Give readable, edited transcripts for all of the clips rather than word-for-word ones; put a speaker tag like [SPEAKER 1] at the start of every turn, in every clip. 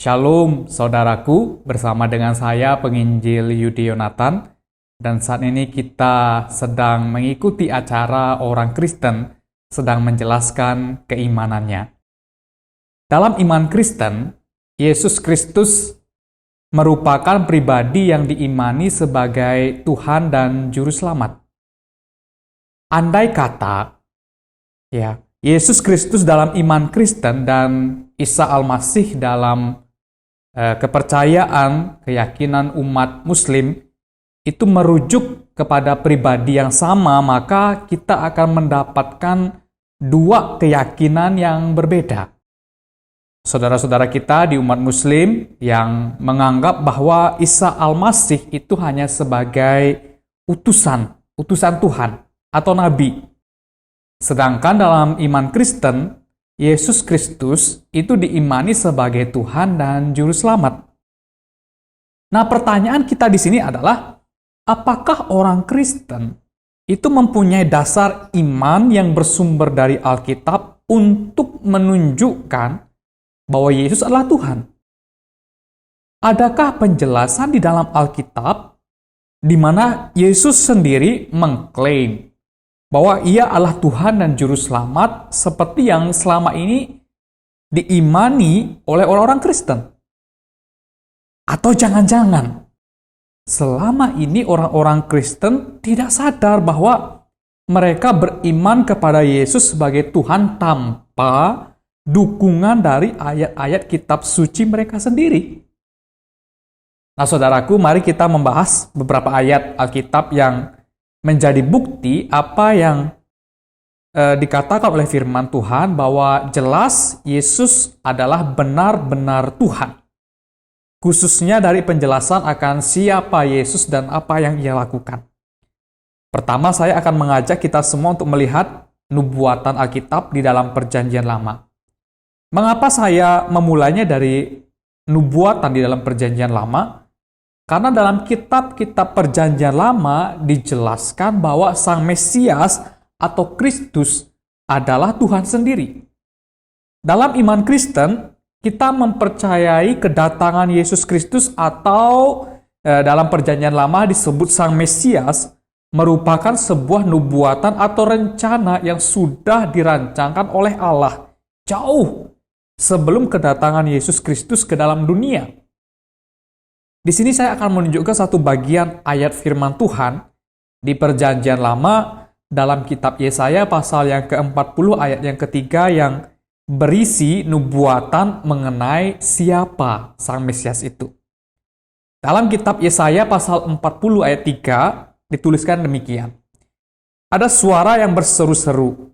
[SPEAKER 1] Shalom saudaraku, bersama dengan saya penginjil Yudi Yonatan, dan saat ini kita sedang mengikuti acara orang Kristen sedang menjelaskan keimanannya. Dalam iman Kristen, Yesus Kristus merupakan pribadi yang diimani sebagai Tuhan dan Juru Selamat. Andai kata, Yesus Kristus dalam iman Kristen dan Isa Al-Masih dalam kepercayaan, keyakinan umat Muslim itu merujuk kepada pribadi yang sama, maka kita akan mendapatkan dua keyakinan yang berbeda. Saudara-saudara kita di umat Muslim yang menganggap bahwa Isa Al-Masih itu hanya sebagai utusan Tuhan atau nabi. Sedangkan dalam iman Kristen, Yesus Kristus itu diimani sebagai Tuhan dan Juru Selamat. Nah, pertanyaan kita di sini adalah, apakah orang Kristen itu mempunyai dasar iman yang bersumber dari Alkitab untuk menunjukkan bahwa Yesus adalah Tuhan? Adakah penjelasan di dalam Alkitab di mana Yesus sendiri mengklaim bahwa ia adalah Tuhan dan Juru Selamat seperti yang selama ini diimani oleh orang-orang Kristen? Atau jangan-jangan selama ini orang-orang Kristen tidak sadar bahwa mereka beriman kepada Yesus sebagai Tuhan tanpa dukungan dari ayat-ayat kitab suci mereka sendiri? Nah, saudaraku, mari kita membahas beberapa ayat Alkitab yang menjadi bukti apa yang dikatakan oleh firman Tuhan, bahwa jelas Yesus adalah benar-benar Tuhan. Khususnya dari penjelasan akan siapa Yesus dan apa yang ia lakukan. Pertama, saya akan mengajak kita semua untuk melihat nubuatan Alkitab di dalam Perjanjian Lama. Mengapa saya memulainya dari nubuatan di dalam Perjanjian Lama? Karena dalam kitab-kitab Perjanjian Lama dijelaskan bahwa Sang Mesias atau Kristus adalah Tuhan sendiri. Dalam iman Kristen, kita mempercayai kedatangan Yesus Kristus atau dalam Perjanjian Lama disebut Sang Mesias merupakan sebuah nubuatan atau rencana yang sudah dirancangkan oleh Allah jauh sebelum kedatangan Yesus Kristus ke dalam dunia. Di sini saya akan menunjukkan satu bagian ayat firman Tuhan di Perjanjian Lama dalam kitab Yesaya pasal yang ke-40 ayat yang ketiga yang berisi nubuatan mengenai siapa Sang Mesias itu. Dalam kitab Yesaya pasal 40 ayat 3 dituliskan demikian. Ada suara yang berseru-seru,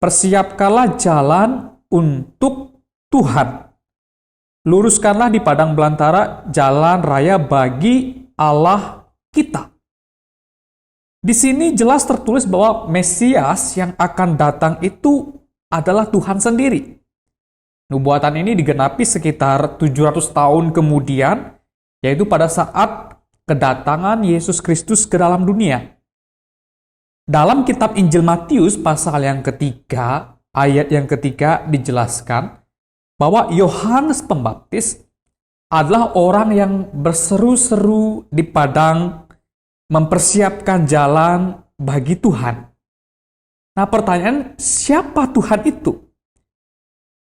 [SPEAKER 1] "Persiapkanlah jalan untuk Tuhan. Luruskanlah di padang belantara jalan raya bagi Allah kita." Di sini jelas tertulis bahwa Mesias yang akan datang itu adalah Tuhan sendiri. Nubuatan ini digenapi sekitar 700 tahun kemudian, yaitu pada saat kedatangan Yesus Kristus ke dalam dunia. Dalam kitab Injil Matius pasal yang ketiga, ayat yang ketiga dijelaskan bahwa Yohanes Pembaptis adalah orang yang berseru-seru di padang mempersiapkan jalan bagi Tuhan. Nah, pertanyaan, siapa Tuhan itu?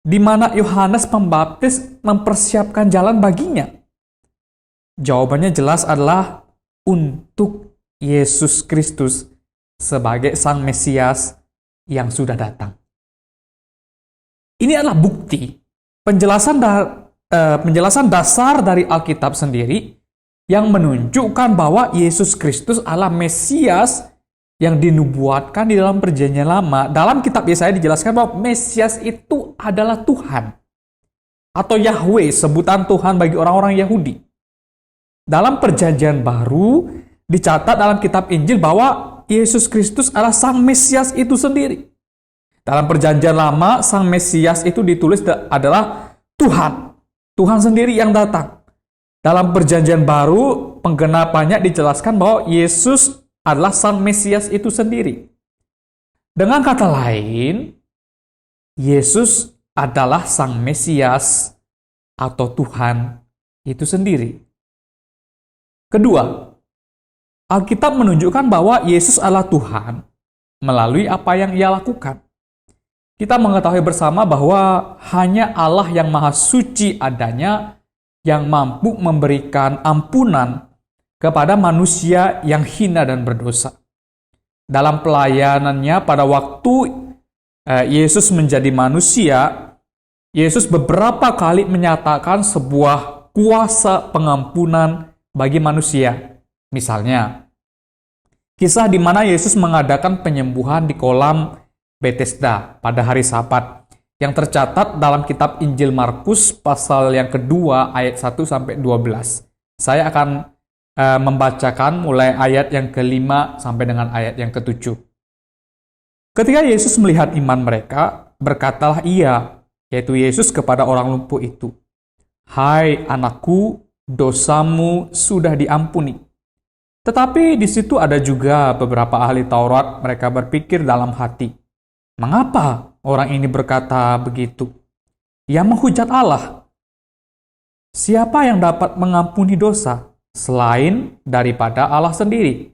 [SPEAKER 1] Di mana Yohanes Pembaptis mempersiapkan jalan baginya? Jawabannya jelas adalah untuk Yesus Kristus sebagai Sang Mesias yang sudah datang. Ini adalah bukti penjelasan dasar dari Alkitab sendiri yang menunjukkan bahwa Yesus Kristus adalah Mesias yang dinubuatkan di dalam Perjanjian Lama. Dalam kitab Yesaya dijelaskan bahwa Mesias itu adalah Tuhan atau Yahweh, sebutan Tuhan bagi orang-orang Yahudi. Dalam Perjanjian Baru dicatat dalam kitab Injil bahwa Yesus Kristus adalah Sang Mesias itu sendiri. Dalam Perjanjian Lama, Sang Mesias itu ditulis adalah Tuhan sendiri yang datang. Dalam Perjanjian Baru, penggenapannya dijelaskan bahwa Yesus adalah Sang Mesias itu sendiri. Dengan kata lain, Yesus adalah Sang Mesias atau Tuhan itu sendiri. Kedua, Alkitab menunjukkan bahwa Yesus adalah Tuhan melalui apa yang Ia lakukan. Kita mengetahui bersama bahwa hanya Allah yang Maha Suci adanya yang mampu memberikan ampunan kepada manusia yang hina dan berdosa. Dalam pelayanannya pada waktu Yesus menjadi manusia, Yesus beberapa kali menyatakan sebuah kuasa pengampunan bagi manusia. Misalnya, kisah di mana Yesus mengadakan penyembuhan di kolam Bethesda pada hari Sabat yang tercatat dalam kitab Injil Markus pasal yang kedua ayat 1-12. Saya akan membacakan mulai ayat yang ke-5 sampai dengan ayat yang ke-7. Ketika Yesus melihat iman mereka, berkatalah Ia, yaitu Yesus kepada orang lumpuh itu, "Hai anakku, dosamu sudah diampuni." Tetapi di situ ada juga beberapa ahli Taurat, mereka berpikir dalam hati, "Mengapa orang ini berkata begitu? Ia menghujat Allah. Siapa yang dapat mengampuni dosa selain daripada Allah sendiri?"